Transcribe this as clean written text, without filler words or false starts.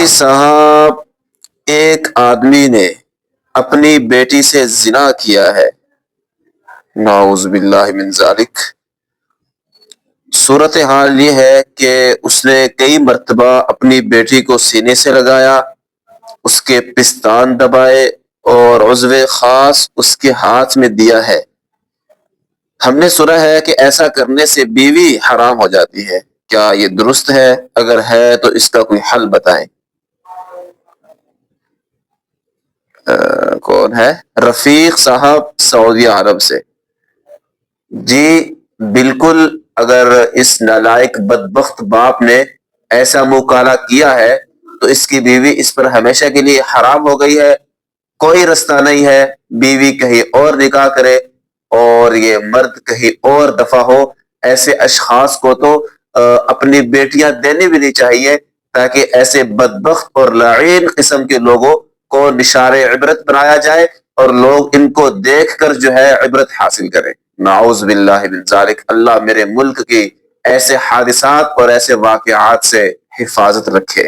صاحب، ایک آدمی نے اپنی بیٹی سے زنا کیا ہے، نعوذ باللہ من ذالک۔ صورتحال یہ ہے کہ اس نے کئی مرتبہ اپنی بیٹی کو سینے سے لگایا، اس کے پستان دبائے اور عضو خاص اس کے ہاتھ میں دیا ہے۔ ہم نے سنا ہے کہ ایسا کرنے سے بیوی حرام ہو جاتی ہے، کیا یہ درست ہے؟ اگر ہے تو اس کا کوئی حل بتائیں۔ کون ہے؟ رفیق صاحب، سعودی عرب سے۔ جی بالکل، اگر اس نالائق بدبخت باپ نے ایسا منہ کالا کیا ہے تو اس کی بیوی اس پر ہمیشہ کے لیے حرام ہو گئی ہے۔ کوئی رستہ نہیں ہے، بیوی کہیں اور نکاح کرے اور یہ مرد کہیں اور دفع ہو۔ ایسے اشخاص کو تو اپنی بیٹیاں دینی بھی نہیں چاہیے، تاکہ ایسے بدبخت اور لعین قسم کے لوگوں کو نشان عبرت بنایا جائے اور لوگ ان کو دیکھ کر جو ہے عبرت حاصل کریں۔ نعوذ باللہ من ذالک۔ اللہ میرے ملک کی ایسے حادثات اور ایسے واقعات سے حفاظت رکھے۔